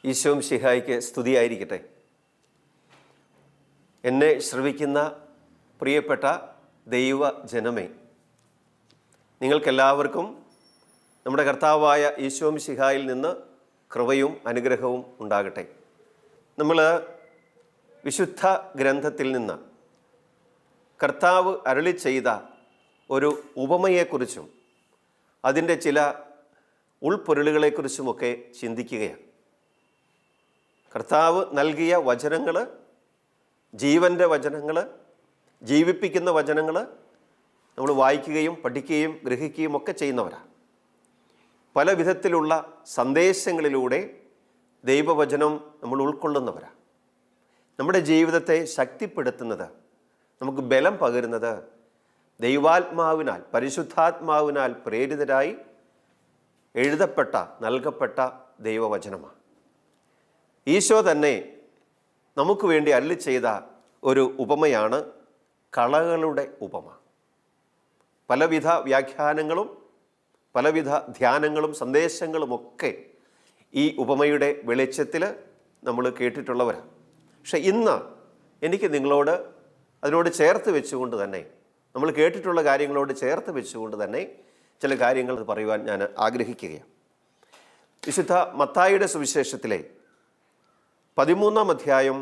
ഈശോ മിശിഹായ്ക്ക് സ്തുതിയായിരിക്കട്ടെ. എന്നെ ശ്രവിക്കുന്ന പ്രിയപ്പെട്ട ദൈവജനമേ, നിങ്ങൾക്കെല്ലാവർക്കും നമ്മുടെ കർത്താവായ ഈശോ മിശിഹായിൽ നിന്ന് കൃപയും അനുഗ്രഹവും ഉണ്ടാകട്ടെ. നമ്മൾ വിശുദ്ധ ഗ്രന്ഥത്തിൽ നിന്ന് കർത്താവ് അരുളി ചെയ്ത ഒരു ഉപമയെക്കുറിച്ചും അതിൻ്റെ ചില ഉൾപ്പൊരുളുകളെക്കുറിച്ചുമൊക്കെ ചിന്തിക്കുകയാണ്. കർത്താവ് നൽകിയ വചനങ്ങൾ, ജീവൻ്റെ വചനങ്ങൾ, ജീവിപ്പിക്കുന്ന വചനങ്ങൾ നമ്മൾ വായിക്കുകയും പഠിക്കുകയും ഗ്രഹിക്കുകയും ഒക്കെ ചെയ്യുന്നവരാണ്. പല വിധത്തിലുള്ള സന്ദേശങ്ങളിലൂടെ ദൈവവചനം നമ്മൾ ഉൾക്കൊള്ളുന്നവരാണ്. നമ്മുടെ ജീവിതത്തെ ശക്തിപ്പെടുത്തുന്നത്, നമുക്ക് ബലം പകരുന്നത് ദൈവാത്മാവിനാൽ, പരിശുദ്ധാത്മാവിനാൽ പ്രേരിതരായി എഴുതപ്പെട്ട, നൽകപ്പെട്ട ദൈവവചനമാണ്. ഈശോ തന്നെ നമുക്ക് വേണ്ടി അരുളി ചെയ്ത ഒരു ഉപമയാണ് കളകളുടെ ഉപമ. പലവിധ വ്യാഖ്യാനങ്ങളും പലവിധ ധ്യാനങ്ങളും സന്ദേശങ്ങളുമൊക്കെ ഈ ഉപമയുടെ വെളിച്ചത്തിൽ നമ്മൾ കേട്ടിട്ടുള്ളവരാണ്. പക്ഷെ ഇന്ന് എനിക്ക് നിങ്ങളോട് അതിനോട് ചേർത്ത് വെച്ചുകൊണ്ട് തന്നെ, നമ്മൾ കേട്ടിട്ടുള്ള കാര്യങ്ങളോട് ചേർത്ത് വെച്ചുകൊണ്ട് തന്നെ ചില കാര്യങ്ങൾ പറയുവാൻ ഞാൻ ആഗ്രഹിക്കുകയാണ്. വിശുദ്ധ മത്തായിയുടെ സുവിശേഷത്തിലെ 13-ാം അധ്യായം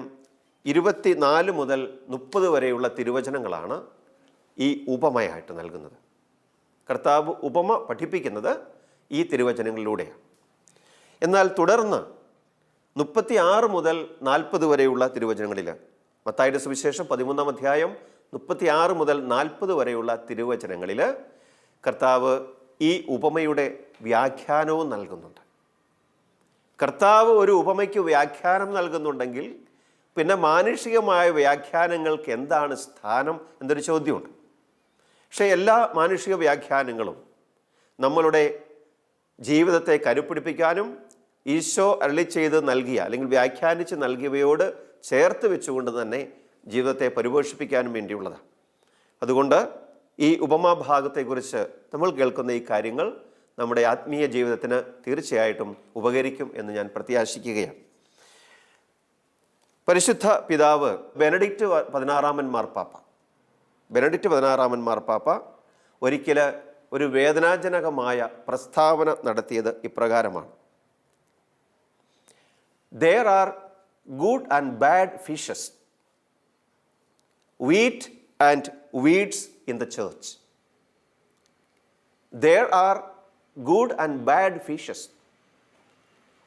24 മുതൽ 30 വരെയുള്ള തിരുവചനങ്ങളാണ് ഈ ഉപമയായിട്ട് നൽകുന്നത്. കർത്താവ് ഉപമ പഠിപ്പിക്കുന്നത് ഈ തിരുവചനങ്ങളിലൂടെയാണ്. എന്നാൽ തുടർന്ന് 36 മുതൽ 40 വരെയുള്ള തിരുവചനങ്ങളിൽ, മത്തായിയുടെ സുവിശേഷം 13-ാം അധ്യായം 36 മുതൽ 40 വരെയുള്ള തിരുവചനങ്ങളിൽ കർത്താവ് ഈ ഉപമയുടെ വ്യാഖ്യാനവും നൽകുന്നുണ്ട്. കർത്താവ് ഒരു ഉപമയ്ക്ക് വ്യാഖ്യാനം നൽകുന്നുണ്ടെങ്കിൽ പിന്നെ മാനുഷികമായ വ്യാഖ്യാനങ്ങൾക്ക് എന്താണ് സ്ഥാനം എന്നൊരു ചോദ്യമുണ്ട്. പക്ഷേ എല്ലാ മാനുഷിക വ്യാഖ്യാനങ്ങളും നമ്മളുടെ ജീവിതത്തെ കരുപ്പിടിപ്പിക്കാനും ഈശോ അരുളി ചെയ്ത് നൽകിയ അല്ലെങ്കിൽ വ്യാഖ്യാനിച്ച് നൽകിയവയോട് ചേർത്ത് വെച്ചുകൊണ്ട് തന്നെ ജീവിതത്തെ പരിപോഷിപ്പിക്കാനും വേണ്ടിയുള്ളതാണ്. അതുകൊണ്ട് ഈ ഉപമാഭാഗത്തെക്കുറിച്ച് നമ്മൾ കേൾക്കുന്ന ഈ കാര്യങ്ങൾ നമ്മുടെ ആത്മീയ ജീവിതത്തിന് തീർച്ചയായിട്ടും ഉപകരിക്കും എന്ന് ഞാൻ പ്രത്യാശിക്കുകയാണ്. പരിശുദ്ധ പിതാവ് ബെനഡിക്റ്റ് 16-ാമൻ മാർപ്പാപ്പ ഒരിക്കൽ ഒരു വേദനാജനകമായ പ്രസ്താവന നടത്തിയത് ഇപ്രകാരമാണ്: There are good and bad fishes, wheat and weeds in the church. There are good and bad fishes,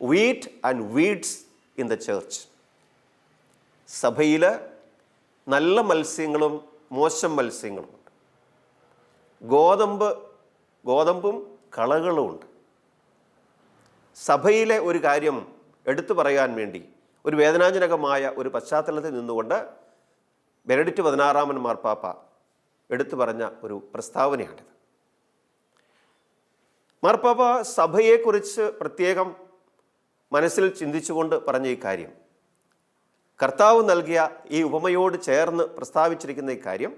wheat and weeds in the church. സഭയിൽ നല്ല മത്സ്യങ്ങളും മോശം മത്സ്യങ്ങളുമുണ്ട്. ഗോതമ്പും കളകളുമുണ്ട്. സഭയിലെ ഒരു കാര്യം എടുത്തു പറയാൻ വേണ്ടി ഒരു വേദനാജനകമായ ഒരു പശ്ചാത്തലത്തിൽ നിന്നുകൊണ്ട് ബെനഡിക്റ്റ് 16-ാമൻ മാർപ്പാപ്പ എടുത്തു പറഞ്ഞ ഒരു പ്രസ്താവനയാണിത്. മാർപ്പാപ്പ സഭയെക്കുറിച്ച് പ്രത്യേകം മനസ്സിൽ ചിന്തിച്ചുകൊണ്ട് പറഞ്ഞ ഈ കാര്യം, കർത്താവ് നൽകിയ ഈ ഉപമയോട് ചേർന്ന് പ്രസ്താവിച്ചിരിക്കുന്ന ഈ കാര്യം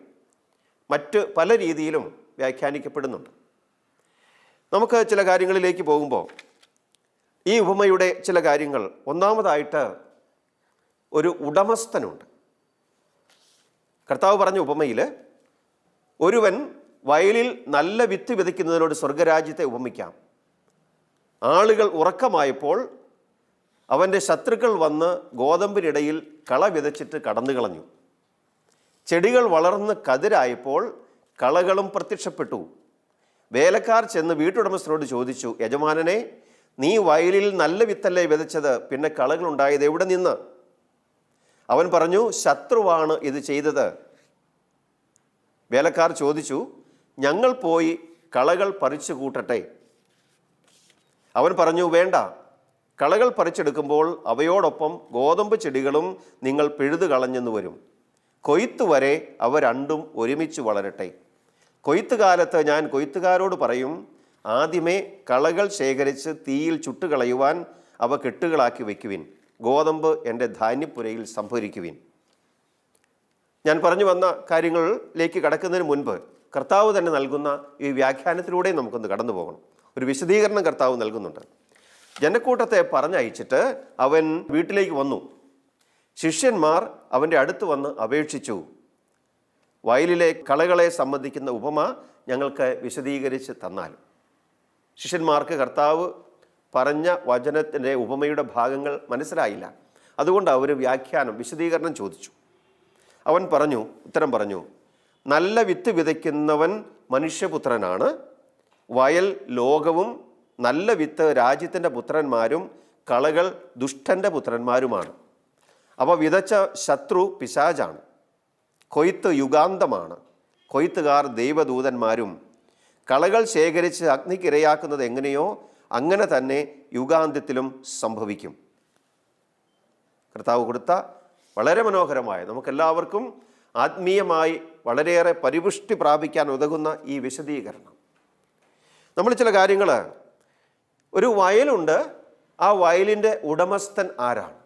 മറ്റ് പല രീതിയിലും വ്യാഖ്യാനിക്കപ്പെടുന്നുണ്ട്. നമുക്ക് ചില കാര്യങ്ങളിലേക്ക് പോകുമ്പോൾ ഈ ഉപമയുടെ ചില കാര്യങ്ങൾ, ഒന്നാമതായിട്ട് ഒരു ഉടമസ്ഥനുണ്ട്. കർത്താവ് പറഞ്ഞ ഉപമയിൽ ഒരുവൻ വയലിൽ നല്ല വിത്ത് വിതയ്ക്കുന്നതിനോട് സ്വർഗരാജ്യത്തെ ഉപമിക്കാം. ആളുകൾ ഉറക്കമായപ്പോൾ അവൻ്റെ ശത്രുക്കൾ വന്ന് ഗോതമ്പിനിടയിൽ കള വിതച്ചിട്ട് കടന്നു കളഞ്ഞു. ചെടികൾ വളർന്ന് കതിരായപ്പോൾ കളകളും പ്രത്യക്ഷപ്പെട്ടു. വേലക്കാർ ചെന്ന് വീട്ടുടമസ്ഥനോട് ചോദിച്ചു, യജമാനനെ, നീ വയലിൽ നല്ല വിത്തല്ലേ വിതച്ചത്, പിന്നെ കളകളുണ്ടായത് എവിടെ നിന്ന്? അവൻ പറഞ്ഞു, ശത്രുവാണ് ഇത് ചെയ്തത്. വേലക്കാർ ചോദിച്ചു, ഞങ്ങൾ പോയി കളകൾ പറിച്ചു കൂട്ടട്ടെ? അവൻ പറഞ്ഞു, വേണ്ട. കളകൾ പറിച്ചെടുക്കുമ്പോൾ അവയോടൊപ്പം ഗോതമ്പ് ചെടികളും നിങ്ങൾ പിഴുതു കളഞ്ഞെന്ന് വരും. കൊയ്ത്ത് വരെ അവ രണ്ടും ഒരുമിച്ച് വളരട്ടെ. കൊയ്ത്തുകാലത്ത് ഞാൻ കൊയ്ത്തുകാരോട് പറയും, ആദ്യമേ കളകൾ ശേഖരിച്ച് തീയിൽ ചുട്ടുകളയുവാൻ അവ കെട്ടുകളാക്കി വയ്ക്കുവിൻ. ഗോതമ്പ് എൻ്റെ ധാന്യപ്പുരയിൽ സംഭരിക്കുവിൻ. ഞാൻ പറഞ്ഞു വന്ന കാര്യങ്ങളിലേക്ക് കടക്കുന്നതിന് മുൻപ് കർത്താവ് തന്നെ നൽകുന്ന ഈ വ്യാഖ്യാനത്തിലൂടെ നമുക്കൊന്ന് കടന്നു പോകണം. ഒരു വിശദീകരണം കർത്താവ് നൽകുന്നുണ്ട്. ജനക്കൂട്ടത്തെ പറഞ്ഞയച്ചിട്ട് അവൻ വീട്ടിലേക്ക് വന്നു. ശിഷ്യന്മാർ അവൻ്റെ അടുത്ത് വന്ന് അപേക്ഷിച്ചു, വയലിലെ കളകളെ സംബന്ധിക്കുന്ന ഉപമ ഞങ്ങൾക്ക് വിശദീകരിച്ച് തന്നാലും. ശിഷ്യന്മാർക്ക് കർത്താവ് പറഞ്ഞ വചനത്തിൻ്റെ ഉപമയുടെ ഭാഗങ്ങൾ മനസ്സിലായില്ല. അതുകൊണ്ട് അവർ വിശദീകരണം ചോദിച്ചു. അവൻ ഉത്തരം പറഞ്ഞു, നല്ല വിത്ത് വിതയ്ക്കുന്നവൻ മനുഷ്യപുത്രനാണ്, വയൽ ലോകവും, നല്ല വിത്ത് രാജ്യത്തിൻ്റെ പുത്രന്മാരും കളകൾ ദുഷ്ടൻ്റെ പുത്രന്മാരുമാണ്. അവ വിതച്ച ശത്രു പിശാചാണ്. കൊയ്ത്ത് യുഗാന്തമാണ്, കൊയ്ത്തുകാർ ദൈവദൂതന്മാരും. കളകൾ ശേഖരിച്ച് അഗ്നിക്കിരയാക്കുന്നത് എങ്ങനെയോ അങ്ങനെ തന്നെ യുഗാന്ത്യത്തിലും സംഭവിക്കും. കർത്താവ് കൊടുത്ത വളരെ മനോഹരമായ, നമുക്കെല്ലാവർക്കും ആത്മീയമായി വളരെയേറെ പരിപുഷ്ടി പ്രാപിക്കാൻ ഉതകുന്ന ഈ വിശദീകരണം. നമ്മൾ ചില കാര്യങ്ങൾ, ഒരു വയലുണ്ട്, ആ വയലിൻ്റെ ഉടമസ്ഥൻ ആരാണ്?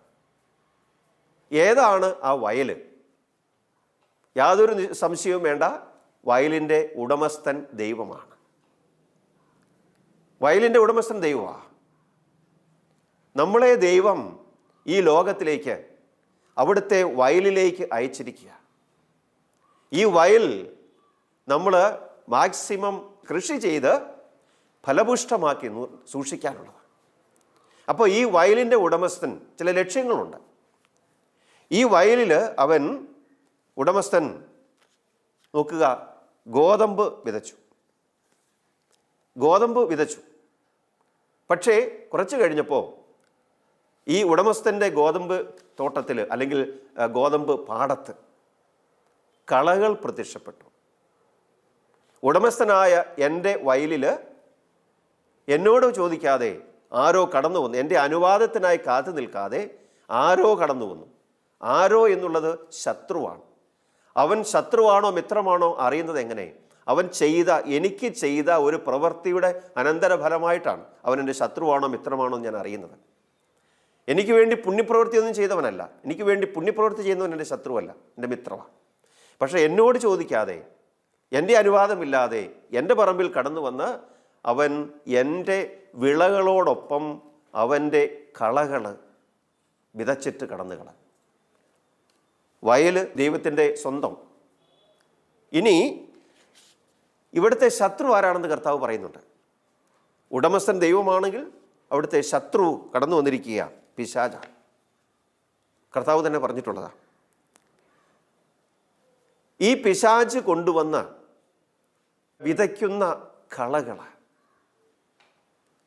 ഏതാണ് ആ വയൽ? യാതൊരു സംശയവും വേണ്ട, വയലിൻ്റെ ഉടമസ്ഥൻ ദൈവമാണ്. വയലിൻ്റെ ഉടമസ്ഥൻ ദൈവമാണ്. നമ്മളെ ദൈവം ഈ ലോകത്തിലേക്ക്, അവിടുത്തെ വയലിലേക്ക് അയച്ചിരിക്കുക. ഈ വയൽ നമ്മൾ മാക്സിമം കൃഷി ചെയ്ത് ഫലപുഷ്ടമാക്കി സൂക്ഷിക്കാനുള്ളത്. അപ്പോൾ ഈ വയലിൻ്റെ ഉടമസ്ഥൻ ചില ലക്ഷ്യങ്ങളുണ്ട്. ഈ വയലിൽ ഉടമസ്ഥൻ നോക്കുക, ഗോതമ്പ് വിതച്ചു. പക്ഷേ കുറച്ച് കഴിഞ്ഞപ്പോൾ ഈ ഉടമസ്ഥൻ്റെ ഗോതമ്പ് തോട്ടത്തിൽ അല്ലെങ്കിൽ ഗോതമ്പ് പാടത്ത് കളകൾ പ്രത്യക്ഷപ്പെട്ടു. ഉടമസ്ഥനായ എൻ്റെ വയലിൽ എന്നോട് ചോദിക്കാതെ ആരോ കടന്നു വന്നു, എൻ്റെ അനുവാദത്തിനായി കാത്തു നിൽക്കാതെ ആരോ കടന്നു വന്നു. ആരോ എന്നുള്ളത് ശത്രുവാണ്. അവൻ ശത്രുവാണോ മിത്രമാണോ അറിയുന്നത് എങ്ങനെ? എനിക്ക് ചെയ്ത ഒരു പ്രവൃത്തിയുടെ അനന്തരഫലമായിട്ടാണ് അവൻ എൻ്റെ ശത്രുവാണോ മിത്രമാണോ ഞാൻ അറിയുന്നത്. എനിക്ക് വേണ്ടി പുണ്യപ്രവൃത്തിയൊന്നും ചെയ്തവനല്ല, എനിക്ക് വേണ്ടി പുണ്യപ്രവൃത്തി ചെയ്യുന്നവൻ എൻ്റെ ശത്രുവല്ല, എൻ്റെ മിത്രമാണ്. പക്ഷേ എന്നോട് ചോദിക്കാതെ, എൻ്റെ അനുവാദമില്ലാതെ എൻ്റെ പറമ്പിൽ കടന്നു വന്ന് അവൻ എൻ്റെ വിളകളോടൊപ്പം അവൻ്റെ കളകൾ വിതച്ചിട്ട് കടന്നുകള. വയൽ ദൈവത്തിൻ്റെ സ്വന്തം. ഇനി ഇവിടുത്തെ ശത്രു ആരാണെന്ന് കർത്താവ് പറയുന്നുണ്ട്. ഉടമസ്ഥൻ ദൈവമാണെങ്കിൽ അവിടുത്തെ ശത്രു കടന്നു വന്നിരിക്കുക പിശാചാണ്. കർത്താവ് തന്നെ പറഞ്ഞിട്ടുള്ളതാണ്. ഈ പിശാച് കൊണ്ടുവന്ന വിതയ്ക്കുന്ന കളകൾ,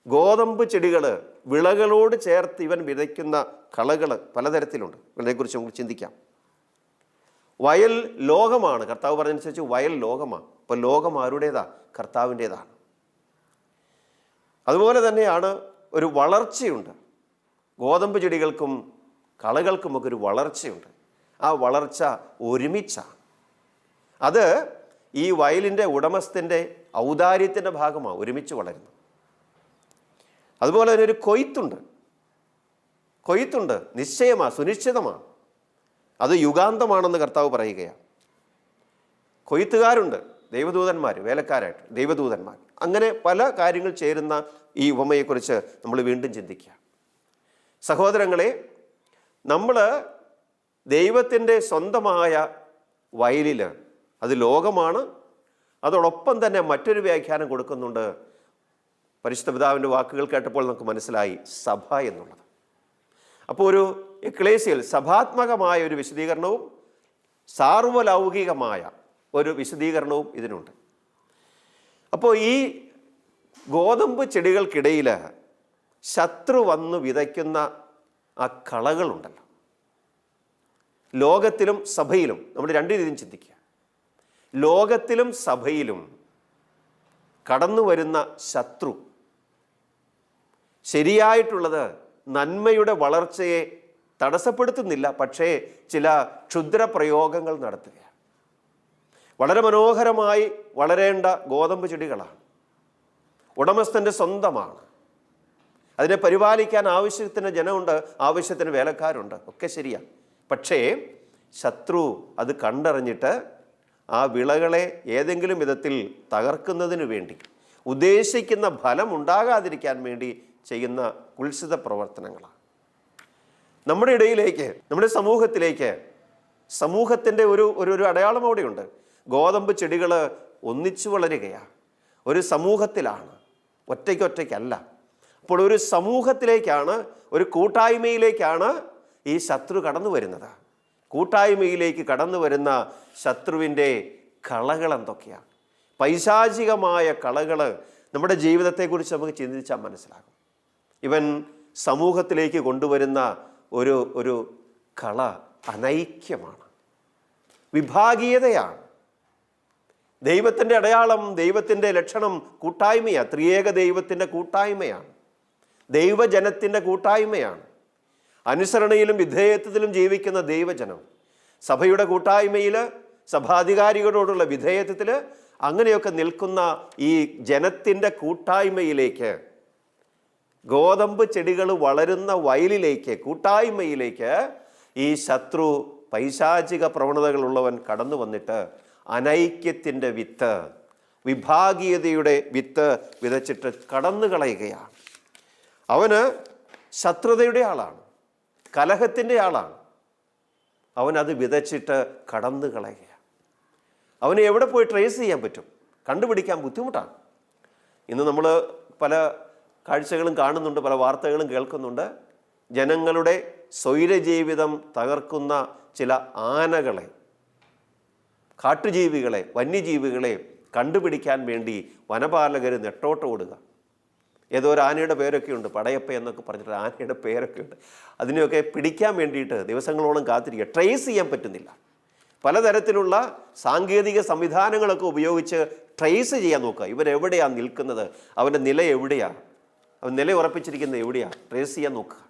ഗോതമ്പ് ചെടികൾ, വിളകളോട് ചേർത്ത് ഇവൻ വിതയ്ക്കുന്ന കളകൾ പലതരത്തിലുണ്ട്. ഇതിനെക്കുറിച്ച് നമുക്ക് ചിന്തിക്കാം. വയൽ ലോകമാണ്. കർത്താവ് പറഞ്ഞനുസരിച്ച് വയൽ ലോകമാണ്. അപ്പോൾ ലോകം ആരുടേതാ? കർത്താവിൻ്റേതാണ്. അതുപോലെ തന്നെയാണ് ഒരു വളർച്ചയുണ്ട്. ഗോതമ്പ് ചെടികൾക്കും കളകൾക്കുമൊക്കെ ഒരു വളർച്ചയുണ്ട്. ആ വളർച്ച ഒരുമിച്ചാണ്. അത് ഈ വയലിൻ്റെ ഉടമസ്ഥൻ്റെ ഔദാര്യത്തിൻ്റെ ഭാഗമാണ്, ഒരുമിച്ച് വളരുന്നു. അതുപോലെ തന്നെ ഒരു കൊയ്ത്തുണ്ട്, നിശ്ചയമാണ്, സുനിശ്ചിതമാണ്. അത് യുഗാന്തമാണെന്ന് കർത്താവ് പറയുകയാണ്. കൊയ്ത്തുകാരുണ്ട്, ദൈവദൂതന്മാർ, വേലക്കാരായിട്ട് ദൈവദൂതന്മാർ. അങ്ങനെ പല കാര്യങ്ങൾ ചേരുന്ന ഈ ഉപമയെക്കുറിച്ച് നമ്മൾ വീണ്ടും ചിന്തിക്കുക. സഹോദരങ്ങളെ, നമ്മൾ ദൈവത്തിൻ്റെ സ്വന്തമായ വയലിൽ, അത് ലോകമാണ്. അതോടൊപ്പം തന്നെ മറ്റൊരു വ്യാഖ്യാനം കൊടുക്കുന്നുണ്ട്. പരിശുദ്ധ പിതാവിൻ്റെ വാക്കുകൾ കേട്ടപ്പോൾ നമുക്ക് മനസ്സിലായി, സഭ എന്നുള്ളത്. അപ്പോൾ ഒരു എക്ലേസിയൽ സഭാത്മകമായ ഒരു വിശദീകരണവും സാർവലൗകികമായ ഒരു വിശദീകരണവും ഇതിനുണ്ട്. അപ്പോൾ ഈ ഗോതമ്പ് ചെടികൾക്കിടയിൽ ശത്രു വന്ന് വിതയ്ക്കുന്ന ആ കളകളുണ്ടല്ലോ, ലോകത്തിലും സഭയിലും നമ്മൾ രണ്ട് രീതിയും ചിന്തിക്കുക. ലോകത്തിലും സഭയിലും കടന്നു വരുന്ന ശത്രു ശരിയായിട്ടുള്ളത് നന്മയുടെ വളർച്ചയെ തടസ്സപ്പെടുത്തുന്നില്ല, പക്ഷേ ചില ക്ഷുദ്രപ്രയോഗങ്ങൾ നടത്തുകയാണ്. വളരെ മനോഹരമായി വളരേണ്ട ഗോതമ്പ് ചെടികളാണ്, ഉടമസ്ഥൻ്റെ സ്വന്തമാണ്. അതിനെ പരിപാലിക്കാൻ ആവശ്യത്തിന് ജനമുണ്ട്, ആവശ്യത്തിന് വേലക്കാരുണ്ട്, ഒക്കെ ശരിയാണ്. പക്ഷേ ശത്രു അത് കണ്ടറിഞ്ഞിട്ട് ആ വിളകളെ ഏതെങ്കിലും വിധത്തിൽ തകർക്കുന്നതിന് വേണ്ടി, ഉദ്ദേശിക്കുന്ന ഫലം ഉണ്ടാകാതിരിക്കാൻ വേണ്ടി ചെയ്യുന്ന കുൽസിത പ്രവർത്തനങ്ങളാണ്. നമ്മുടെ ഇടയിലേക്ക്, നമ്മുടെ സമൂഹത്തിലേക്ക്, സമൂഹത്തിൻ്റെ ഒരു അടയാളം അവിടെയുണ്ട്. ഗോതമ്പ് ചെടികൾ ഒന്നിച്ചു വളരുകയാണ്. ഒരു സമൂഹത്തിലാണ്, ഒറ്റയ്ക്കൊറ്റയ്ക്കല്ല. അപ്പോൾ ഒരു സമൂഹത്തിലേക്കാണ്, ഒരു കൂട്ടായ്മയിലേക്കാണ് ഈ ശത്രു കടന്നു വരുന്നത്. കൂട്ടായ്മയിലേക്ക് കടന്നു വരുന്ന ശത്രുവിൻ്റെ കളകൾ എന്തൊക്കെയാണ്? പൈശാചികമായ കളകൾ നമ്മുടെ ജീവിതത്തെക്കുറിച്ച് നമുക്ക് ചിന്തിച്ചാൽ മനസ്സിലാകും. ഇവൻ സമൂഹത്തിലേക്ക് കൊണ്ടുവരുന്ന ഒരു കള അനൈക്യമാണ്, വിഭാഗീയതയാണ്. ദൈവത്തിൻ്റെ അടയാളം, ദൈവത്തിൻ്റെ ലക്ഷണം കൂട്ടായ്മയാണ്. ത്രിയേക ദൈവത്തിൻ്റെ കൂട്ടായ്മയാണ്, ദൈവജനത്തിൻ്റെ കൂട്ടായ്മയാണ്. അനുസരണയിലും വിധേയത്വത്തിലും ജീവിക്കുന്ന ദൈവജനം, സഭയുടെ കൂട്ടായ്മയിൽ, സഭാധികാരികളോടുള്ള വിധേയത്വത്തിൽ, അങ്ങനെയൊക്കെ നിൽക്കുന്ന ഈ ജനത്തിൻ്റെ കൂട്ടായ്മയിലേക്ക്, ഗോതമ്പ് ചെടികൾ വളരുന്ന വയലിലേക്ക്, കൂട്ടായ്മയിലേക്ക് ഈ ശത്രു പൈശാചിക പ്രവണതകളുള്ളവൻ കടന്നു വന്നിട്ട് അനൈക്യത്തിൻ്റെ വിത്ത്, വിഭാഗീയതയുടെ വിത്ത് വിതച്ചിട്ട് കടന്നു കളയുകയാണ്. അവന് ശത്രുതയുടെ ആളാണ്, കലഹത്തിൻ്റെ ആളാണ്. അവനത് വിതച്ചിട്ട് കടന്നു കളയുക. അവനെ എവിടെ പോയി ട്രേസ് ചെയ്യാൻ പറ്റും? കണ്ടുപിടിക്കാൻ ബുദ്ധിമുട്ടാണ്. ഇന്ന് നമ്മൾ പല കാഴ്ചകളും കാണുന്നുണ്ട്, പല വാർത്തകളും കേൾക്കുന്നുണ്ട്. ജനങ്ങളുടെ സ്വൈരജീവിതം തകർക്കുന്ന ചില ആനകളെ, കാട്ടുജീവികളെ, വന്യജീവികളെ കണ്ടുപിടിക്കാൻ വേണ്ടി വനപാലകർ നെട്ടോട്ടോടുക. ഏതോ ഒരു ആനയുടെ പേരൊക്കെ ഉണ്ട്, പടയപ്പ എന്നൊക്കെ പറഞ്ഞിട്ട് ആനയുടെ പേരൊക്കെ ഉണ്ട്. അതിനെയൊക്കെ പിടിക്കാൻ വേണ്ടിയിട്ട് ദിവസങ്ങളോളം കാത്തിരിക്കുക. ട്രേസ് ചെയ്യാൻ പറ്റുന്നില്ല. പലതരത്തിലുള്ള സാങ്കേതിക സംവിധാനങ്ങളൊക്കെ ഉപയോഗിച്ച് ട്രേസ് ചെയ്യാൻ നോക്കുക. ഇവരെവിടെയാണ് നിൽക്കുന്നത്, അവൻ്റെ നില എവിടെയാണ്, അവൻ നില ഉറപ്പിച്ചിരിക്കുന്നത് എവിടെയാണ്, ട്രേസ് ചെയ്യാൻ നോക്കുക.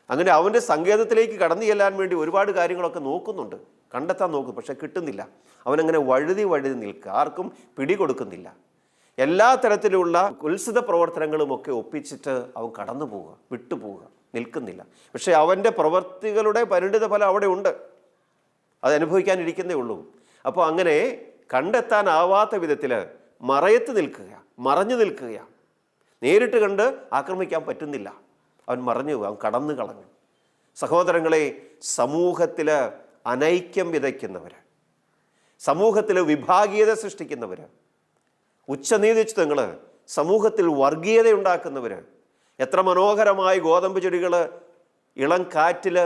അങ്ങനെ അവൻ്റെ സങ്കേതത്തിലേക്ക് കടന്നു ചെല്ലാൻ വേണ്ടി ഒരുപാട് കാര്യങ്ങളൊക്കെ നോക്കുന്നുണ്ട്, കണ്ടെത്താൻ നോക്കും. പക്ഷെ കിട്ടുന്നില്ല. അവനങ്ങനെ വഴുതി നിൽക്കുക, ആർക്കും പിടികൊടുക്കുന്നില്ല. എല്ലാ തരത്തിലുള്ള കുൽസിത പ്രവർത്തനങ്ങളുമൊക്കെ ഒപ്പിച്ചിട്ട് അവൻ കടന്നു പോവുക, വിട്ടുപോവുക, നിൽക്കുന്നില്ല. പക്ഷെ അവൻ്റെ പ്രവർത്തികളുടെ പരിണിത ഫലം അവിടെ ഉണ്ട്, അതനുഭവിക്കാനിരിക്കുന്നേ ഉള്ളൂ. അപ്പോൾ അങ്ങനെ കണ്ടെത്താനാവാത്ത വിധത്തിൽ മറയത്ത് നിൽക്കുക, മറഞ്ഞു നിൽക്കുക. നേരിട്ട് കണ്ട് ആക്രമിക്കാൻ പറ്റുന്നില്ല. അവൻ മറഞ്ഞു, അവൻ കടന്നു കളഞ്ഞു. സഹോദരങ്ങളെ, സമൂഹത്തിൽ അനൈക്യം വിതയ്ക്കുന്നവർ, സമൂഹത്തിൽ വിഭാഗീയത സൃഷ്ടിക്കുന്നവർ, ഉച്ചനീതിത്വങ്ങൾ, സമൂഹത്തിൽ വർഗീയത ഉണ്ടാക്കുന്നവർ, എത്ര മനോഹരമായി ഗോതമ്പ് ചെടികൾ ഇളം കാറ്റിൽ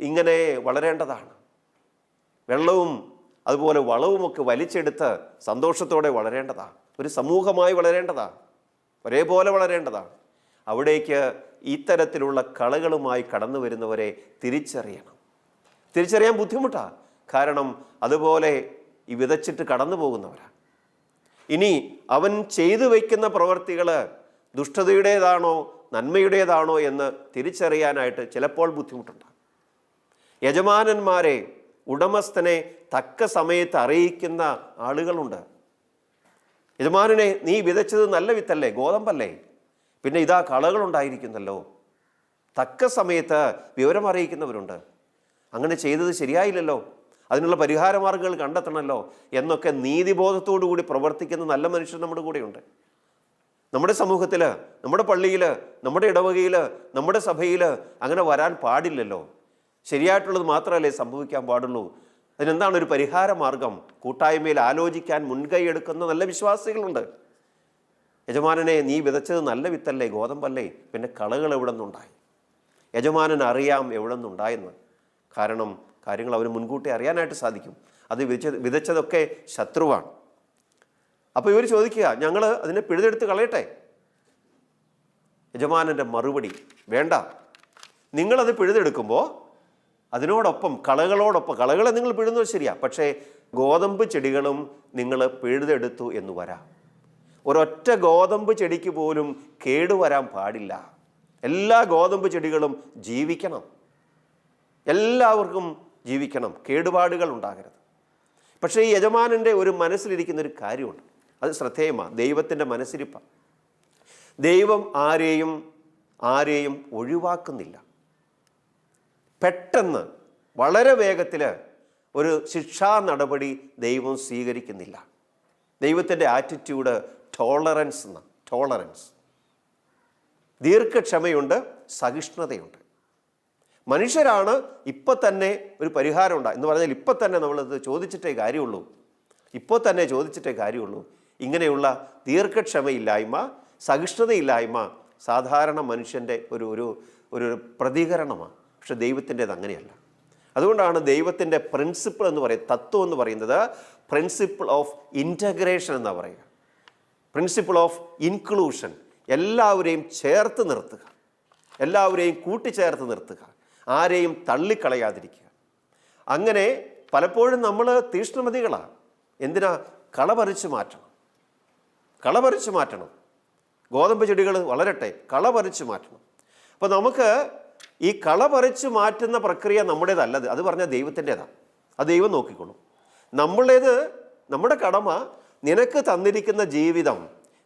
ഇങ്ങനെ വളരേണ്ടതാണ്. വെള്ളവും അതുപോലെ വളവുമൊക്കെ വലിച്ചെടുത്ത് സന്തോഷത്തോടെ വളരേണ്ടതാണ്. ഒരു സമൂഹമായി വളരേണ്ടതാണ്, ഒരേപോലെ വളരേണ്ടതാണ്. അവിടേക്ക് ഇത്തരത്തിലുള്ള കളകളുമായി കടന്നു വരുന്നവരെ തിരിച്ചറിയാൻ ബുദ്ധിമുട്ടാണ്. കാരണം അതുപോലെ ഈ വിതച്ചിട്ട് കടന്നു പോകുന്നവരാണ്. ഇനി അവൻ ചെയ്തു വയ്ക്കുന്ന പ്രവർത്തികൾ ദുഷ്ടതയുടേതാണോ നന്മയുടേതാണോ എന്ന് തിരിച്ചറിയാനായിട്ട് ചിലപ്പോൾ ബുദ്ധിമുട്ടുണ്ട്. യജമാനന്മാരെ, ഉടമസ്ഥനെ തക്ക സമയത്ത് അറിയിക്കുന്ന ആളുകളുണ്ട്. യജമാനനെ, നീ വിതച്ചത് നല്ല വിത്തല്ലേ, ഗോതമ്പല്ലേ, പിന്നെ ഇതാ കളകളുണ്ടായിരിക്കുന്നല്ലോ. തക്ക സമയത്ത് വിവരം അറിയിക്കുന്നവരുണ്ട്. അങ്ങനെ ചെയ്തത് ശരിയായില്ലല്ലോ, അതിനുള്ള പരിഹാരമാർഗ്ഗങ്ങൾ കണ്ടെത്തണമല്ലോ എന്നൊക്കെ നീതിബോധത്തോടു കൂടി പ്രവർത്തിക്കുന്ന നല്ല മനുഷ്യർ നമ്മുടെ കൂടെയുണ്ട്. നമ്മുടെ സമൂഹത്തിൽ, നമ്മുടെ പള്ളിയിൽ, നമ്മുടെ ഇടവകയിൽ, നമ്മുടെ സഭയിൽ അങ്ങനെ വരാൻ പാടില്ലല്ലോ. ശരിയായിട്ടുള്ളത് മാത്രമല്ലേ സംഭവിക്കാൻ പാടുള്ളൂ. അതിനെന്താണ് ഒരു പരിഹാര മാർഗം? കൂട്ടായ്മയിൽ ആലോചിക്കാൻ മുൻകൈ എടുക്കുന്ന നല്ല വിശ്വാസികളുണ്ട്. യജമാനനെ, നീ വിതച്ചത് നല്ല വിത്തല്ലേ, ഗോതമ്പല്ലേ, പിന്നെ കളകൾ എവിടെ നിന്നുണ്ടായി? യജമാനൻ അറിയാം എവിടെ നിന്നുണ്ടായെന്ന്. കാരണം കാര്യങ്ങൾ അവന് മുൻകൂട്ടി അറിയാനായിട്ട് സാധിക്കും. അത് വിതച്ചതൊക്കെ ശത്രുവാണ്. അപ്പോൾ ഇവർ ചോദിക്കുക, ഞങ്ങൾ അതിനെ പിഴുതെടുത്ത് കളയട്ടെ? യജമാനൻ്റെ മറുപടി, വേണ്ട. നിങ്ങളത് പിഴുതെടുക്കുമ്പോൾ അതിനോടൊപ്പം കളകളെ നിങ്ങൾ പിഴുന്നത് ശരിയാ, പക്ഷേ ഗോതമ്പ് ചെടികളും നിങ്ങൾ പിഴുതെടുത്തു എന്ന് വരാം. ഒരൊറ്റ ഗോതമ്പ് ചെടിക്ക് പോലും കേടുവരാൻ പാടില്ല. എല്ലാ ഗോതമ്പ് ചെടികളും ജീവിക്കണം, എല്ലാവർക്കും ജീവിക്കണം, കേടുപാടുകൾ ഉണ്ടാകരുത്. പക്ഷേ ഈ യജമാനൻ്റെ ഒരു മനസ്സിലിരിക്കുന്ന ഒരു കാര്യമുണ്ട്, അത് ശ്രദ്ധേയമാണ്. ദൈവത്തിൻ്റെ മനസ്സിരിപ്പാണ്. ദൈവം ആരെയും ഒഴിവാക്കുന്നില്ല. പെട്ടെന്ന് വളരെ വേഗത്തിൽ ഒരു ശിക്ഷാ നടപടി ദൈവം സ്വീകരിക്കുന്നില്ല. ദൈവത്തിൻ്റെ ആറ്റിറ്റ്യൂഡ് ടോളറൻസ്. ദീർഘക്ഷമയുണ്ട്, സഹിഷ്ണുതയുണ്ട്. മനുഷ്യരാണ് ഇപ്പം തന്നെ ഒരു പരിഹാരം ഉണ്ടാകും എന്ന് പറഞ്ഞാൽ ഇപ്പം തന്നെ നമ്മളത് ചോദിച്ചിട്ടേ കാര്യമുള്ളൂ. ഇപ്പോൾ തന്നെ ചോദിച്ചിട്ടേ കാര്യമുള്ളൂ. ഇങ്ങനെയുള്ള ദീർഘക്ഷമയില്ലായ്മ, സഹിഷ്ണുതയില്ലായ്മ സാധാരണ മനുഷ്യൻ്റെ ഒരു ഒരു ഒരു പ്രതികരണമാണ്. പക്ഷെ ദൈവത്തിൻ്റേത് അങ്ങനെയല്ല. അതുകൊണ്ടാണ് ദൈവത്തിൻ്റെ പ്രിൻസിപ്പിൾ എന്ന് പറയുന്നത്, തത്വം എന്ന് പറയുന്നത് പ്രിൻസിപ്പിൾ ഓഫ് ഇൻ്റഗ്രേഷൻ എന്നാണ് പറയുക. Principle of inclusion. എല്ലാവരെയും ചേർത്ത് നിർത്തുക, എല്ലാവരെയും കൂട്ടിച്ചേർത്ത് നിർത്തുക, ആരെയും തള്ളിക്കളയാതിരിക്കുക. അങ്ങനെ പലപ്പോഴും നമ്മൾ തീഷ്ണമതികളാണ്. എന്തിനാ? കളപറിച്ച് മാറ്റണം, കളപറിച്ച് മാറ്റണം. ഗോതമ്പ് ചെടികൾ വളരട്ടെ, കളപറിച്ച് മാറ്റണം. അപ്പോൾ നമുക്ക് ഈ കളപറിച്ച് മാറ്റുന്ന പ്രക്രിയ നമ്മുടേതല്ലത്. അത് പറഞ്ഞാൽ ദൈവത്തിൻ്റെതാണ്. അത് ദൈവം നോക്കിക്കൊള്ളും. നമ്മുടെ കടമ നിനക്ക് തന്നിരിക്കുന്ന ജീവിതം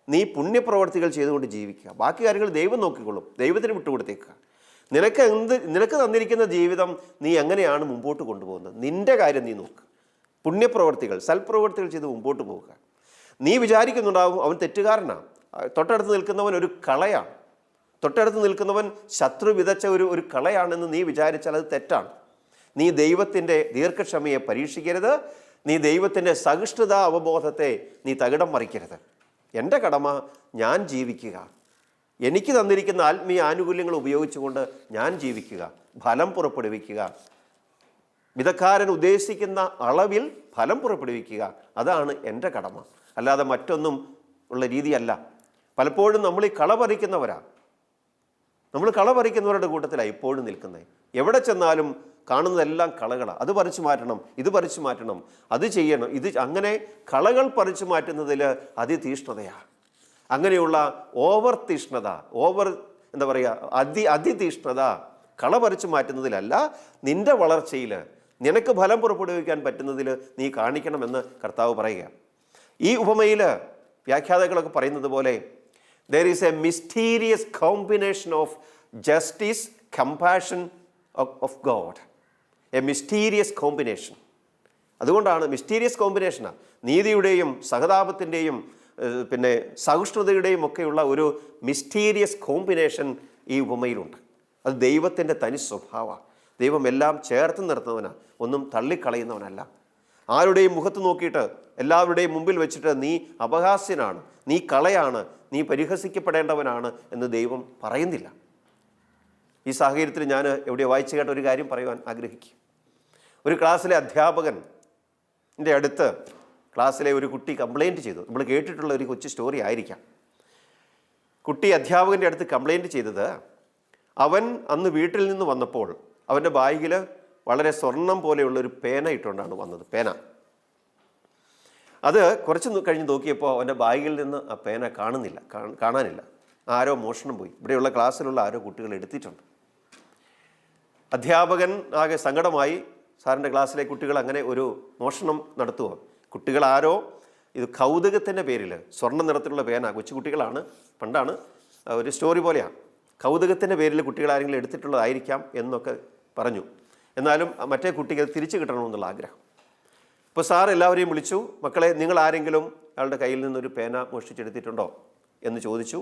നീ പുണ്യപ്രവർത്തികൾ ചെയ്തുകൊണ്ട് ജീവിക്കുക. ബാക്കി കാര്യങ്ങൾ ദൈവം നോക്കിക്കൊള്ളും. ദൈവത്തിന് വിട്ടുകൊടുത്തേക്കുക. നിനക്ക് തന്നിരിക്കുന്ന ജീവിതം നീ എങ്ങനെയാണ് മുമ്പോട്ട് കൊണ്ടുപോകുന്നത്, നിൻ്റെ കാര്യം നീ നോക്ക്. പുണ്യപ്രവർത്തികൾ, സൽപ്രവർത്തികൾ ചെയ്ത് മുമ്പോട്ട് പോവുക. നീ വിചാരിക്കുന്നുണ്ടാവും അവൻ തെറ്റുകാരനാണ്, തൊട്ടടുത്ത് നിൽക്കുന്നവൻ ഒരു കളയാണ്, തൊട്ടടുത്ത് നിൽക്കുന്നവൻ ശത്രു വിതച്ച ഒരു കളയാണെന്ന് നീ വിചാരിച്ചാൽ അത് തെറ്റാണ്. നീ ദൈവത്തിൻ്റെ ദീർഘക്ഷമയെ പരീക്ഷിക്കരുത്. നീ ദൈവത്തിൻ്റെ സഹിഷ്ണുതാ അവബോധത്തെ നീ തകിടം മറിക്കരുത്. എൻ്റെ കടമ ഞാൻ ജീവിക്കുക, എനിക്ക് തന്നിരിക്കുന്ന ആത്മീയ ആനുകൂല്യങ്ങൾ ഉപയോഗിച്ചുകൊണ്ട് ഞാൻ ജീവിക്കുക, ഫലം പുറപ്പെടുവിക്കുക, വിധക്കാരൻ ഉദ്ദേശിക്കുന്ന അളവിൽ ഫലം പുറപ്പെടുവിക്കുക. അതാണ് എൻ്റെ കടമ, അല്ലാതെ മറ്റൊന്നും ഉള്ള രീതിയല്ല. പലപ്പോഴും നമ്മൾ ഈ കളപറിക്കുന്നവരുടെ കൂട്ടത്തിലാണ് ഇപ്പോഴും നിൽക്കുന്നത്. എവിടെ ചെന്നാലും കാണുന്നതെല്ലാം കളകളാണ്. അത് പറിച്ചു മാറ്റണം, ഇത് പറിച്ചു മാറ്റണം, അത് ചെയ്യണം, അങ്ങനെ കളകൾ പറിച്ചു മാറ്റുന്നതിൽ അതിതീഷ്ണതയാണ്. അങ്ങനെയുള്ള ഓവർ തീഷ്ണത, അതിതീഷ്ണത കള പറിച്ചു മാറ്റുന്നതിലല്ല, നിൻ്റെ വളർച്ചയിൽ നിനക്ക് ഫലം പുറപ്പെടുവിക്കാൻ പറ്റുന്നതിൽ നീ കാണിക്കണമെന്ന് കർത്താവ് പറയുക. ഈ ഉപമയിൽ വ്യാഖ്യാതാക്കളൊക്കെ പറയുന്നത് പോലെ there is a mysterious combination of justice, compassion of God. A mysterious combination. അതുകൊണ്ടാണ് മിസ്റ്റീരിയസ് കോമ്പിനേഷനാണ്. നീതിയുടെയും സഹതാപത്തിൻ്റെയും പിന്നെ സഹിഷ്ണുതയുടെയും ഒക്കെയുള്ള ഒരു മിസ്റ്റീരിയസ് കോമ്പിനേഷൻ ഈ ഉപമയിലുണ്ട്. അത് ദൈവത്തിൻ്റെ തനി സ്വഭാവമാണ്. ദൈവം എല്ലാം ചേർത്ത് നിർത്തുന്നവനാണ്, ഒന്നും തള്ളിക്കളയുന്നവനല്ല. ആരുടെയും മുഖത്ത് നോക്കിയിട്ട് എല്ലാവരുടെയും മുമ്പിൽ വെച്ചിട്ട് നീ അപഹാസ്യനാണ്, നീ കളയാണ്, നീ പരിഹസിക്കപ്പെടേണ്ടവനാണ് എന്ന് ദൈവം പറയുന്നില്ല. ഈ സാഹചര്യത്തിൽ ഞാൻ എവിടെയോ വായിച്ചു കേട്ട ഒരു കാര്യം പറയുവാൻ ആഗ്രഹിക്കും. ഒരു ക്ലാസ്സിലെ അധ്യാപകൻ്റെ അടുത്ത് ക്ലാസ്സിലെ ഒരു കുട്ടി കംപ്ലൈൻറ്റ് ചെയ്തു. നമ്മൾ കേട്ടിട്ടുള്ള ഒരു കൊച്ചു സ്റ്റോറി ആയിരിക്കാം. കുട്ടി അധ്യാപകൻ്റെ അടുത്ത് കംപ്ലൈൻറ്റ് ചെയ്തത്, അവൻ അന്ന് വീട്ടിൽ നിന്ന് വന്നപ്പോൾ അവൻ്റെ ബാഗിൽ വളരെ സ്വർണം പോലെയുള്ളൊരു പേന ഇട്ടുകൊണ്ടാണ് വന്നത്. അത് കുറച്ച് കഴിഞ്ഞ് നോക്കിയപ്പോൾ അവൻ്റെ ബാഗിൽ നിന്ന് ആ പേന കാണാനില്ല. ആരോ മോഷണം പോയി. ഇവിടെയുള്ള ക്ലാസ്സിലുള്ള ആരോ കുട്ടികൾ എടുത്തിട്ടുണ്ട്. അധ്യാപകൻ ആകെ സങ്കടമായി. സാറിൻ്റെ ക്ലാസ്സിലെ കുട്ടികൾ അങ്ങനെ ഒരു മോഷണം നടത്തുമോ? കുട്ടികൾ ആരോ ഇത് കൗതുകത്തിൻ്റെ പേരിൽ സ്വർണ്ണ നിറത്തിലുള്ള പേന, കൊച്ചുകുട്ടികളാണ്, പണ്ടാണ്, ഒരു സ്റ്റോറി പോലെയാണ്, കൗതുകത്തിൻ്റെ പേരിൽ കുട്ടികൾ ആരെങ്കിലും എടുത്തിട്ടുള്ളതായിരിക്കാം എന്നൊക്കെ പറഞ്ഞു. എന്നാലും മറ്റേ കുട്ടിക്ക് അത് തിരിച്ചു കിട്ടണമെന്നുള്ള ആഗ്രഹം. അപ്പോൾ സാർ എല്ലാവരെയും വിളിച്ചു. മക്കളെ, നിങ്ങൾ ആരെങ്കിലും അയാളുടെ കയ്യിൽ നിന്നൊരു പേന മോഷ്ടിച്ചെടുത്തിട്ടുണ്ടോ എന്ന് ചോദിച്ചു.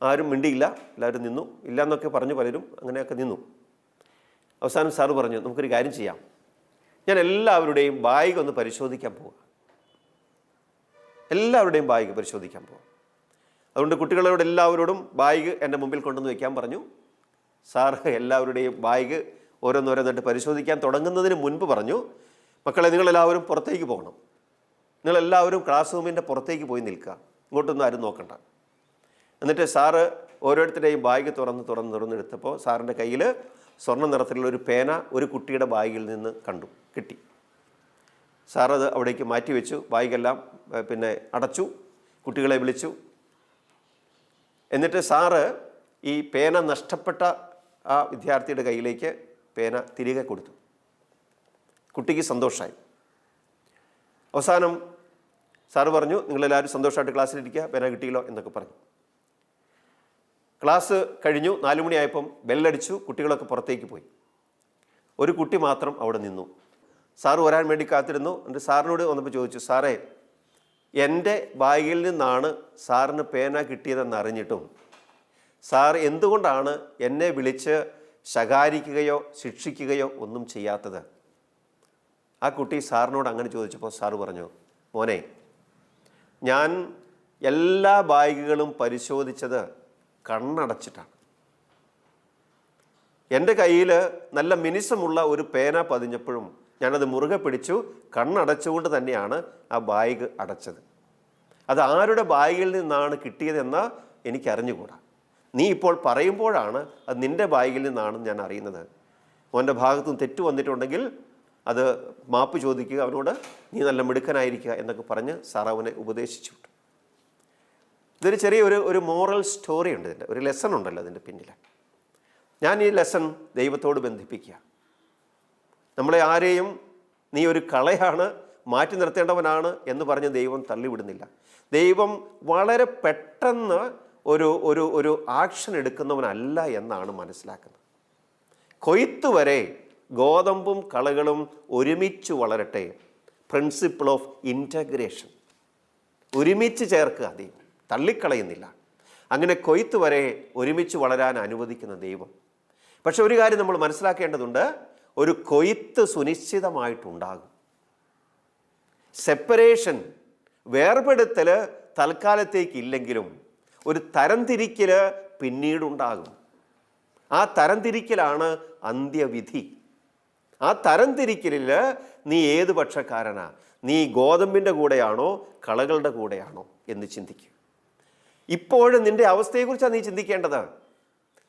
ആരും മിണ്ടിയില്ല, എല്ലാവരും നിന്നു. ഇല്ല എന്നൊക്കെ പറഞ്ഞു പലരും, അങ്ങനെയൊക്കെ നിന്നു. അവസാനം സാറ് പറഞ്ഞു, നമുക്കൊരു കാര്യം ചെയ്യാം, ഞാൻ എല്ലാവരുടെയും ബാഗ് ഒന്ന് പരിശോധിക്കാൻ പോവുക. എല്ലാവരുടെയും ബാഗ് പരിശോധിക്കാൻ പോവുക. അതുകൊണ്ട് കുട്ടികളോട് എല്ലാവരോടും ബാഗ് എൻ്റെ മുമ്പിൽ കൊണ്ടുവന്ന് വയ്ക്കാൻ പറഞ്ഞു. സാറ് എല്ലാവരുടെയും ബാഗ് ഓരോന്നോരോന്നിട്ട് പരിശോധിക്കാൻ തുടങ്ങുന്നതിന് മുൻപ് പറഞ്ഞു, മക്കളെ, നിങ്ങളെല്ലാവരും പുറത്തേക്ക് പോകണം. നിങ്ങളെല്ലാവരും ക്ലാസ് റൂമിൻ്റെ പുറത്തേക്ക് പോയി നിൽക്കുക, ഇങ്ങോട്ടൊന്നും ആരും നോക്കണ്ട. എന്നിട്ട് സാറ് ഓരോരുത്തരുടെയും ബാഗ് തുറന്നെടുത്തപ്പോൾ സാറിൻ്റെ കയ്യിൽ സ്വർണ്ണ നിറത്തിലുള്ള ഒരു പേന ഒരു കുട്ടിയുടെ ബാഗിൽ നിന്ന് കിട്ടി. സാറത് അവിടേക്ക് മാറ്റിവെച്ചു. ബാഗെല്ലാം പിന്നെ അടച്ചു, കുട്ടികളെ വിളിച്ചു. എന്നിട്ട് സാറ് ഈ പേന നഷ്ടപ്പെട്ട ആ വിദ്യാർത്ഥിയുടെ കയ്യിലേക്ക് പേന തിരികെ കൊടുത്തു. കുട്ടിക്ക് സന്തോഷമായി. അവസാനം സാറ് പറഞ്ഞു, നിങ്ങളെല്ലാവരും സന്തോഷമായിട്ട് ക്ലാസ്സിലിരിക്കുക, പേന കിട്ടിയല്ലോ എന്നൊക്കെ പറഞ്ഞു. ക്ലാസ് കഴിഞ്ഞു. 4 മണിയായപ്പം ബെല്ലടിച്ചു. കുട്ടികളൊക്കെ പുറത്തേക്ക് പോയി. ഒരു കുട്ടി മാത്രം അവിടെ നിന്നു. സാറ് വരാൻ വേണ്ടി കാത്തിരുന്നു. എന്നിട്ട് സാറിനോട് വന്നപ്പോൾ ചോദിച്ചു, സാറേ, എൻ്റെ ബാഗിൽ നിന്നാണ് സാറിന് പേന കിട്ടിയതെന്ന് അറിഞ്ഞിട്ടും സാർ എന്തുകൊണ്ടാണ് എന്നെ വിളിച്ച് ശകാരിക്കുകയോ ശിക്ഷിക്കുകയോ ഒന്നും ചെയ്യാത്തത്? ആ കുട്ടി സാറിനോട് അങ്ങനെ ചോദിച്ചപ്പോൾ സാറ് പറഞ്ഞു, മോനെ, ഞാൻ എല്ലാ ബാഗുകളും പരിശോധിച്ചത് കണ്ണടച്ചിട്ടാണ്. എൻ്റെ കയ്യിൽ നല്ല മിനുസമുള്ള ഒരു പേന പതിഞ്ഞപ്പോഴും ഞാനത് മുറുകെ പിടിച്ചു, കണ്ണടച്ചുകൊണ്ട് തന്നെയാണ് ആ ബാഗ് അടച്ചത്. അത് ആരുടെ ബാഗിൽ നിന്നാണ് കിട്ടിയതെന്ന് എനിക്കറിഞ്ഞുകൂടാ. നീ ഇപ്പോൾ പറയുമ്പോഴാണ് അത് നിൻ്റെ ബാഗിൽ നിന്നാണെന്ന് ഞാൻ അറിയുന്നത്. അവൻ്റെ ഭാഗത്തും തെറ്റ് വന്നിട്ടുണ്ടെങ്കിൽ അത് മാപ്പ് ചോദിക്കുക, അവനോട് നീ നല്ല മിടുക്കനായിരിക്കുക എന്നൊക്കെ പറഞ്ഞ് സാർ അവനെ ഉപദേശിച്ചു. ഇതൊരു ചെറിയ ഒരു മോറൽ സ്റ്റോറി ഉണ്ട്, ഇതിൻ്റെ ഒരു ലെസൺ ഉണ്ടല്ലോ അതിൻ്റെ പിന്നിൽ. ഞാൻ ഈ ലെസൺ ദൈവത്തോട് ബന്ധിപ്പിക്കുക. നമ്മളെ ആരെയും നീ ഒരു കളയാണ്, മാറ്റി നിർത്തേണ്ടവനാണ് എന്ന് പറഞ്ഞ് ദൈവം തള്ളിവിടുന്നില്ല. ദൈവം വളരെ പെട്ടെന്ന് ഒരു ഒരു ഒരു ആക്ഷൻ എടുക്കുന്നവനല്ല എന്നാണ് മനസ്സിലാക്കുന്നത്. കൊയ്ത്ത് വരെ ഗോതമ്പും കളകളും ഒരുമിച്ച് വളരട്ടെ, പ്രിൻസിപ്പിൾ ഓഫ് ഇൻറ്റഗ്രേഷൻ. ഒരുമിച്ച് ചേർക്കുക, ദൈവം തള്ളിക്കളയുന്നില്ല. അങ്ങനെ കൊയ്ത്ത് വരെ ഒരുമിച്ച് വളരാൻ അനുവദിക്കുന്ന ദൈവം. പക്ഷെ ഒരു കാര്യം നമ്മൾ മനസ്സിലാക്കേണ്ടതുണ്ട്, ഒരു കൊയ്ത്ത് സുനിശ്ചിതമായിട്ടുണ്ടാകും. സെപ്പറേഷൻ, വേർപെടുത്തൽ തൽക്കാലത്തേക്കില്ലെങ്കിലും ഒരു തരംതിരിക്കൽ പിന്നീടുണ്ടാകും. ആ തരംതിരിക്കലാണ് അന്ത്യവിധി. ആ തരംതിരിക്കലിൽ നീ ഏത് പക്ഷക്കാരനാ? നീ ഗോതമ്പിൻ്റെ കൂടെയാണോ കളകളുടെ കൂടെയാണോ എന്ന് ചിന്തിക്കുക. ഇപ്പോഴും നിൻ്റെ അവസ്ഥയെക്കുറിച്ചാണ് നീ ചിന്തിക്കേണ്ടത്.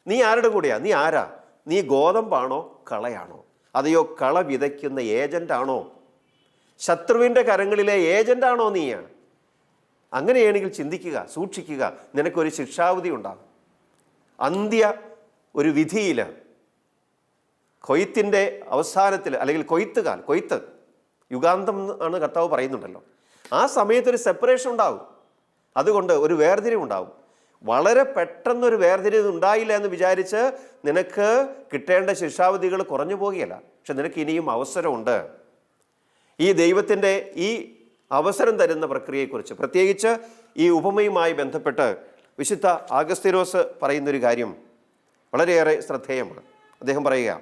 നീ ആരുടെ കൂടെയാ? നീ ആരാ? നീ ഗോതമ്പാണോ കളയാണോ? അതെയോ കള വിതയ്ക്കുന്ന ഏജൻ്റാണോ? ശത്രുവിൻ്റെ കരങ്ങളിലെ ഏജൻ്റാണോ നീ? അങ്ങനെയാണെങ്കിൽ ചിന്തിക്കുക, സൂക്ഷിക്കുക, നിനക്കൊരു ശിക്ഷാവിധി ഉണ്ടാകും. ഒരു വിധിയിൽ, കൊയ്ത്തിൻ്റെ അവസാനത്തിൽ, അല്ലെങ്കിൽ കൊയ്ത്ത് യുഗാന്തം ആണ് കർത്താവ് പറയുന്നുണ്ടല്ലോ, ആ സമയത്തൊരു സെപ്പറേഷൻ ഉണ്ടാവും. അതുകൊണ്ട് ഒരു വേർതിരിവുണ്ടാവും. വളരെ പെട്ടെന്നൊരു വേർതിരിവ് ഉണ്ടായില്ല എന്ന് വിചാരിച്ച് നിനക്ക് കിട്ടേണ്ട ശിക്ഷാവിധികൾ കുറഞ്ഞു പോകുകയല്ല. പക്ഷെ നിനക്ക് ഇനിയും അവസരമുണ്ട്. ഈ ദൈവത്തിൻ്റെ ഈ അവസരം തരുന്ന പ്രക്രിയയെക്കുറിച്ച്, പ്രത്യേകിച്ച് ഈ ഉപമയുമായി ബന്ധപ്പെട്ട് വിശുദ്ധ ആഗസ്തീനോസ് പറയുന്നൊരു കാര്യം വളരെയേറെ ശ്രദ്ധേയമാണ്. അദ്ദേഹം പറയുക,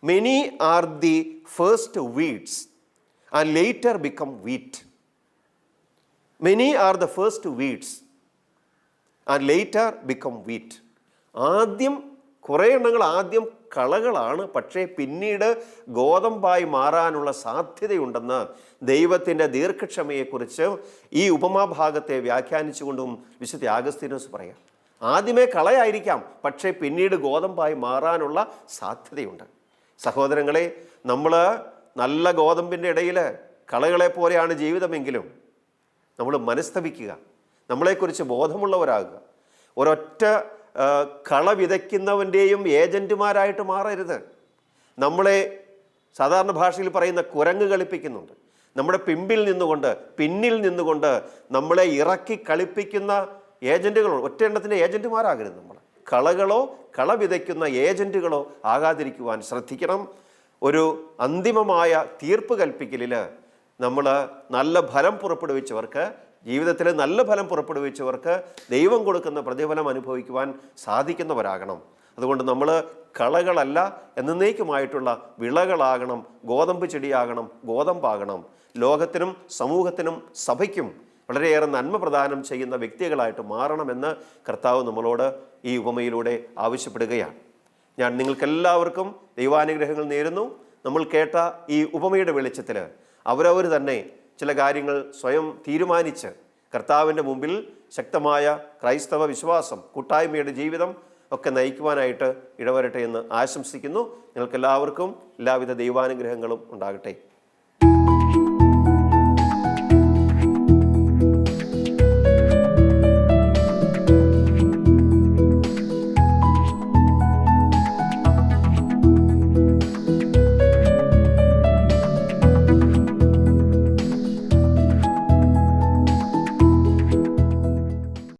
many are the first weeds and later become wheat. Many are the first weeds and later become wheat. കുറേ എണ്ണങ്ങൾ ആദ്യം കളകളാണ്, പക്ഷേ പിന്നീട് ഗോതമ്പായി മാറാനുള്ള സാധ്യതയുണ്ടെന്ന് ദൈവത്തിൻ്റെ ദീർഘക്ഷമയെക്കുറിച്ച് ഈ ഉപമാഭാഗത്തെ വ്യാഖ്യാനിച്ചുകൊണ്ടും വിശുദ്ധ ആഗസ്തീനോസ് പറയാം. ആദ്യമേ കളയായിരിക്കാം, പക്ഷേ പിന്നീട് ഗോതമ്പായി മാറാനുള്ള സാധ്യതയുണ്ട്. സഹോദരങ്ങളെ, നമ്മൾ നല്ല ഗോതമ്പിൻ്റെ ഇടയിൽ കളകളെ പോലെയാണ് ജീവിതമെങ്കിലും നമ്മൾ മനസ്തപിക്കുക, നമ്മളെക്കുറിച്ച് ബോധമുള്ളവരാകുക. ഒരൊറ്റ കള വിതയ്ക്കുന്നവൻ്റെയും ഏജൻറ്റുമാരായിട്ട് മാറരുത്. നമ്മളെ സാധാരണ ഭാഷയിൽ പറയുന്ന കുരങ്ങ് കളിപ്പിക്കുന്നുണ്ട്. നമ്മുടെ പിന്നിൽ നിന്നുകൊണ്ട് നമ്മളെ ഇറക്കി കളിപ്പിക്കുന്ന ഏജൻറ്റുകളോ ഒറ്റ എണ്ണത്തിൻ്റെ ഏജൻറ്റുമാരാകരുത്. നമ്മൾ കളകളോ കള വിതയ്ക്കുന്ന ഏജൻറ്റുകളോ ആകാതിരിക്കുവാൻ ശ്രദ്ധിക്കണം. ഒരു അന്തിമമായ തീർപ്പ് കൽപ്പിക്കലിൽ നമ്മൾ നല്ല ഫലം പുറപ്പെടുവിച്ചവർക്ക്, ജീവിതത്തിൽ നല്ല ഫലം പുറപ്പെടുവിച്ചവർക്ക് ദൈവം കൊടുക്കുന്ന പ്രതിഫലം അനുഭവിക്കുവാൻ സാധിക്കുന്നവരാകണം. അതുകൊണ്ട് നമ്മൾ കളകളല്ല, എന്നേക്കുമായിട്ടുള്ള വിളകളാകണം, ഗോതമ്പ് ചെടിയാകണം, ഗോതമ്പാകണം. ലോകത്തിനും സമൂഹത്തിനും സഭയ്ക്കും വളരെയേറെ നന്മ പ്രദാനം ചെയ്യുന്ന വ്യക്തികളായിട്ട് മാറണമെന്ന് കർത്താവ് നമ്മളോട് ഈ ഉപമയിലൂടെ ആവശ്യപ്പെടുകയാണ്. ഞാൻ നിങ്ങൾക്കെല്ലാവർക്കും ദൈവാനുഗ്രഹങ്ങൾ നേരുന്നു. നമ്മൾ കേട്ട ഈ ഉപമയുടെ വെളിച്ചത്തിൽ അവരവർ തന്നെ ചില കാര്യങ്ങൾ സ്വയം തീരുമാനിച്ച് കർത്താവിൻ്റെ മുമ്പിൽ ശക്തമായ ക്രൈസ്തവ വിശ്വാസം, കൂട്ടായ്മയുടെ ജീവിതം ഒക്കെ നയിക്കുവാനായിട്ട് ഇടവരട്ടെ എന്ന് ആശംസിക്കുന്നു. നിങ്ങൾക്കെല്ലാവർക്കും എല്ലാവിധ ദൈവാനുഗ്രഹങ്ങളും ഉണ്ടാകട്ടെ.